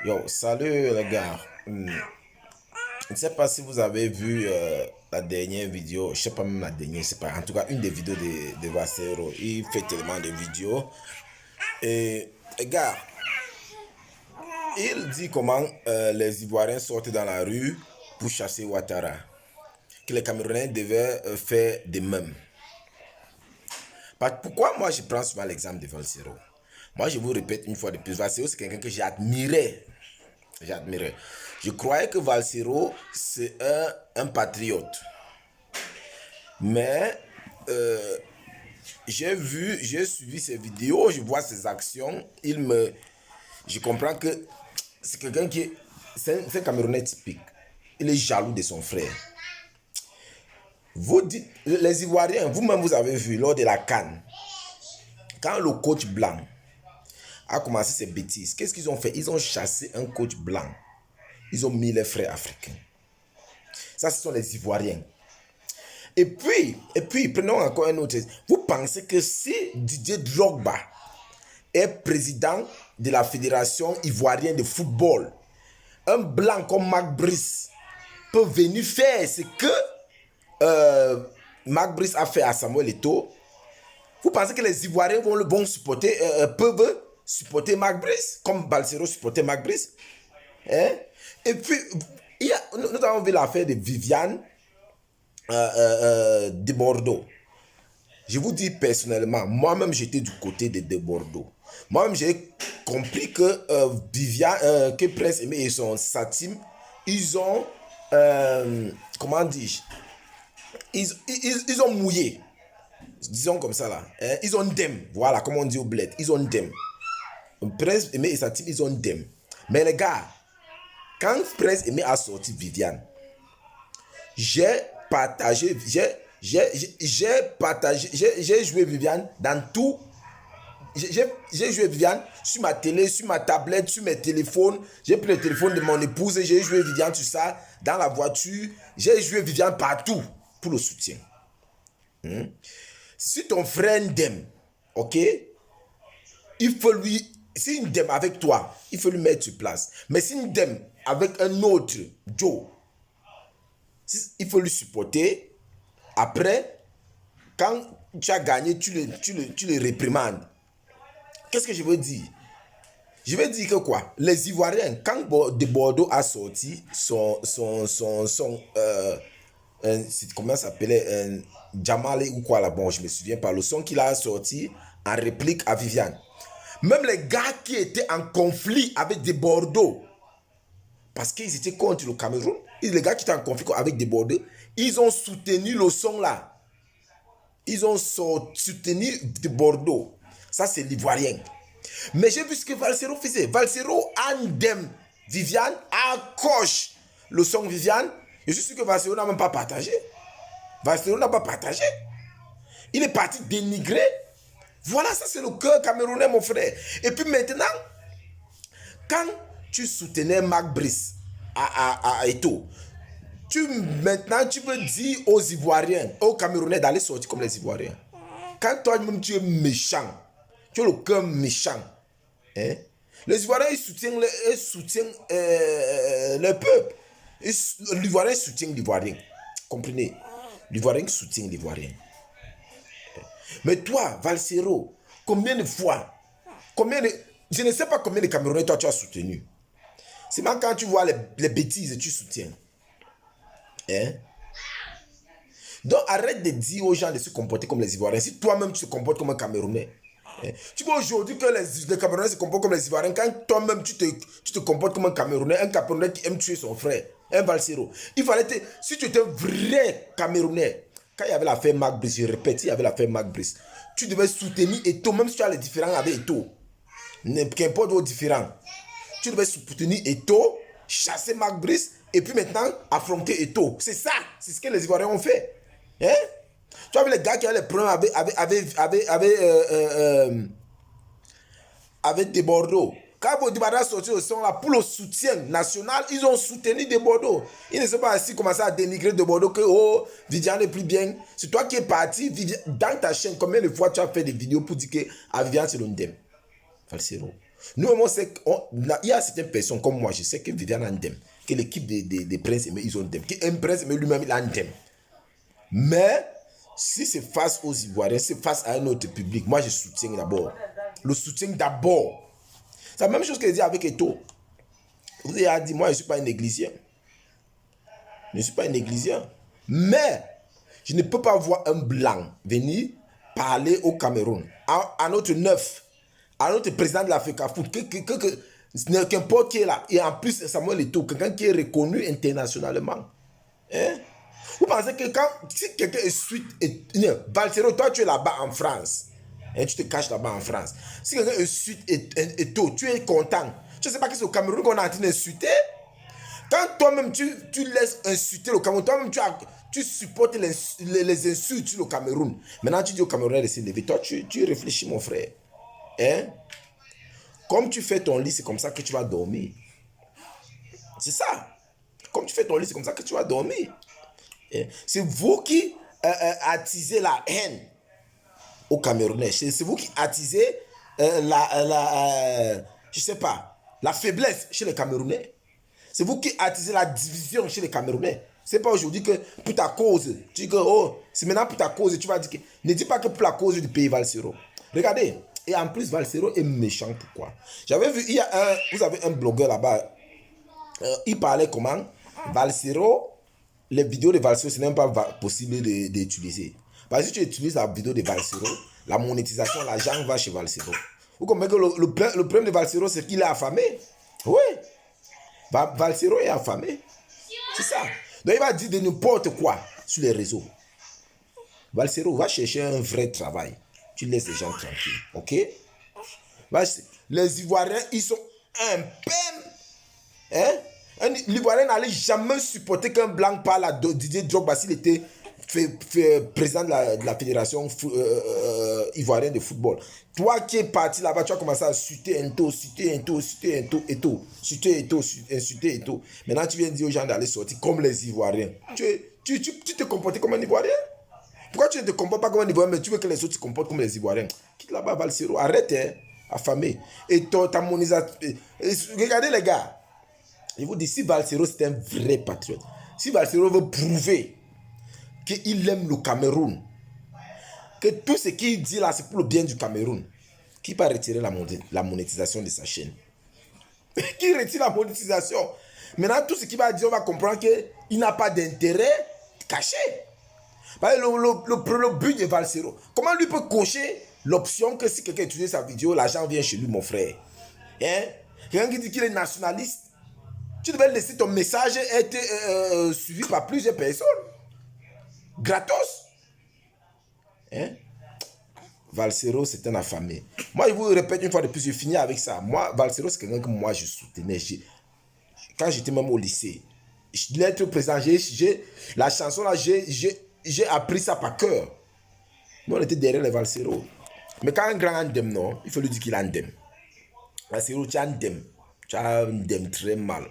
Yo, salut les gars. Je ne sais pas si vous avez vu la dernière vidéo, je sais pas même la dernière, c'est pas, en tout cas une des vidéos de Vasero. Il fait tellement de vidéos. Et les gars, il dit comment les Ivoiriens sortent dans la rue pour chasser Ouattara. Que les Camerounais devaient faire de même. Pourquoi moi je prends souvent l'exemple de Valsero? Moi je vous répète une fois de plus, Valsero c'est quelqu'un que j'admirais. J'admirais. Je croyais que Valsero, c'est un patriote. Mais j'ai suivi ses vidéos, je vois ses actions. Je comprends que c'est quelqu'un qui c'est un Camerounais typique. Il est jaloux de son frère. Vous dites, les Ivoiriens, vous-même vous avez vu lors de la CAN, quand le coach blanc a commencé ses bêtises, qu'est-ce qu'ils ont fait? Ils ont chassé un coach blanc. Ils ont mis les frères africains. Ça, ce sont les Ivoiriens. Et puis, prenons encore un autre. Vous pensez que si Didier Drogba est président de la Fédération ivoirienne de football, un blanc comme Marc Brice peut venir faire ce que Marc Brice a fait à Samuel Eto'o? Vous pensez que les Ivoiriens peuvent supporter Marc Brice comme Balsero supportait Marc Brice? Hein? Et puis, nous avons vu l'affaire de Viviane de Bordeaux. Je vous dis personnellement, moi-même j'étais du côté de Bordeaux. Moi-même j'ai compris que Viviane, que Prince Aimé et sa team, ils ont, comment dis-je, ils ont mouillé. Disons comme ça là. Hein? Ils ont dem. Voilà, comme on dit au bled. Ils ont dem. Prince Aimé et sa team, ils ont dem. Mais les gars, quand Prince Aimé a sorti Viviane, j'ai joué Viviane dans tout. J'ai joué Viviane sur ma télé, sur ma tablette, sur mes téléphones. J'ai pris le téléphone de mon épouse et j'ai joué Viviane sur ça, dans la voiture. J'ai joué Viviane partout pour le soutien. Si ton frère t'aime, ok, il faut lui, si il t'aime avec toi, il faut lui mettre sur place. Mais si il t'aime avec un autre, Joe, il faut lui supporter. Après, quand tu as gagné, tu le réprimandes. Qu'est-ce que je veux dire? Je veux dire que quoi? Les Ivoiriens, quand de Bordeaux a sorti comment ça s'appelait? Jamale ou quoi là? Bon, je me souviens pas. Le son qu'il a sorti en réplique à Viviane. Même les gars qui étaient en conflit avec des Bordeaux, parce qu'ils étaient contre le Cameroun, les gars qui étaient en conflit avec des Bordeaux, ils ont soutenu le son là. Ils ont soutenu de Bordeaux. Ça, c'est l'Ivoirien. Mais j'ai vu ce que Valsero faisait. Valsero andem Viviane accroche le son Viviane. Je suis sûr que Valsero n'a même pas partagé. Valsero n'a pas partagé. Il est parti dénigrer. Voilà, ça c'est le cœur camerounais, mon frère. Et puis maintenant, quand tu soutenais Marc Brice à Eto'o, maintenant tu veux dire aux Ivoiriens, aux Camerounais d'aller sortir comme les Ivoiriens. Quand toi-même tu es méchant, tu as le cœur méchant. Hein? Les Ivoiriens ils soutiennent le peuple. L'Ivoirien soutient l'Ivoirien. Comprenez? L'Ivoirien soutient l'Ivoirien. Mais toi, Valsero, combien de fois, je ne sais pas combien de Camerounais toi tu as soutenu. C'est même quand tu vois les bêtises, tu soutiens. Hein? Donc arrête de dire aux gens de se comporter comme les Ivoiriens. Si toi-même tu te comportes comme un Camerounais. Hein? Tu vois aujourd'hui que les Camerounais se comportent comme les Ivoiriens. Quand toi-même tu te comportes comme un Camerounais qui aime tuer son frère, un Valsero. Il fallait si tu étais un vrai Camerounais, quand il y avait l'affaire Marc Brice, je répète, il y avait l'affaire Marc Brice, tu devais soutenir Eto'o, même si tu as les différends avec Eto'o. Qu'importe vos différents. Tu devais soutenir Eto'o, chasser Marc Brice, et puis maintenant affronter Eto'o. C'est ça, c'est ce que les Ivoiriens ont fait. Hein? Tu as vu les gars qui avaient les problèmes avec des Bordeaux. Quand Bodibada a sorti le son là pour le soutien national, ils ont soutenu de Bordeaux. Ils ne sont pas ainsi commencé à dénigrer de Bordeaux que oh, Viviane est plus bien. C'est toi qui es parti dans ta chaîne. Combien de fois tu as fait des vidéos pour dire que Viviane c'est l'ondem? Valsero. Nous, on sait il y a certaines personnes comme moi, je sais que Viviane a un thème, que l'équipe des Princes Aimés, ils ont un thème, qu'un Prince Aimé lui-même, il a un thème. Mais, si c'est face aux Ivoiriens, c'est face à un autre public, moi, je soutiens d'abord. Le soutien d'abord. C'est la même chose que je dis avec Eto. Vous avez dit, moi, je ne suis pas un églysien. Je ne suis pas un églysien. Mais, je ne peux pas voir un blanc venir parler au Cameroun, à notre neuf, à notre président de l'Africa Foot, qu'importe qui est là, et en plus Samuel Eto'o, quelqu'un qui est reconnu internationalement. Hein? Vous pensez que si quelqu'un est suite, Valsero, toi tu es là-bas en France, hein, tu te caches là-bas en France. Si quelqu'un est suite Eto'o, tu es content. Je ne sais pas que c'est au Cameroun qu'on est en train d'insulter. Quand toi-même tu laisses insulter le Cameroun, toi-même tu supportes les insultes sur le Cameroun. Maintenant tu dis au Camerounais de se lever. Toi tu réfléchis mon frère. Hein? Comme tu fais ton lit, c'est comme ça que tu vas dormir. C'est ça. Comme tu fais ton lit, c'est comme ça que tu vas dormir. Hein? C'est vous qui attisez la haine au Camerounais. C'est vous qui attisez je sais pas, la faiblesse chez les Camerounais. C'est vous qui attisez la division chez les Camerounais. C'est pas aujourd'hui que pour ta cause, tu dis que oh, c'est maintenant pour ta cause, tu vas dire que ne dis pas que pour la cause du pays Valsero. Regardez, et en plus Valsero est méchant. Pourquoi? J'avais vu, vous avez un blogueur là-bas, il parlait comment Valsero, les vidéos de Valsero, ce n'est même pas possible d'utiliser. Parce que si tu utilises la vidéo de Valsero, la monétisation, l'argent va chez Valsero. Vous comprenez que le problème de Valsero, c'est qu'il est affamé. Oui. Valsero est affamé. C'est ça. Donc il va dire de n'importe quoi sur les réseaux. Valsero, va chercher un vrai travail. Tu laisses les gens tranquilles. Ok? Les Ivoiriens, ils sont un peine. Hein? L'Ivoirien n'allait jamais supporter qu'un blanc parle à Didier Drogba s'il était président de la fédération ivoirienne de football. Toi qui es parti là-bas, tu as commencé à insulter Eto'o. Maintenant, tu viens dire aux gens d'aller sortir comme les Ivoiriens. Tu te comportes comme un Ivoirien? Pourquoi tu ne te comportes pas comme un Ivoirien, mais tu veux que les autres se comportent comme les Ivoiriens? Quitte là-bas, Valsero, arrête, hein, affamé. Et ta monétisation. Regardez les gars. Je vous dis, si Valsero c'est un vrai patriote, si Valsero veut prouver qu'il aime le Cameroun, que tout ce qu'il dit là, c'est pour le bien du Cameroun, qui va retirer la monétisation de sa chaîne? Qui retire la monétisation? Maintenant, tout ce qu'il va dire, on va comprendre qu'il n'a pas d'intérêt caché. Le but de Valsero, comment lui peut cocher l'option que si quelqu'un utilise sa vidéo, l'argent vient chez lui, mon frère? Hein? Quelqu'un qui dit qu'il est nationaliste, tu devais laisser ton message être suivi par plusieurs personnes. Gratos. Hein? Valsero, c'est un affamé. Moi, je vous répète une fois de plus, je finis avec ça. Moi, Valsero, c'est quelqu'un que moi, je soutenais. Quand j'étais même au lycée, l'être présent, la chanson là, j'ai appris ça par cœur. Nous, on était derrière les Valsero. Mais quand un grand a un dème, non, il faut lui dire qu'il a un dème. Valsero, tu as un dème. Tu as un dème très mal.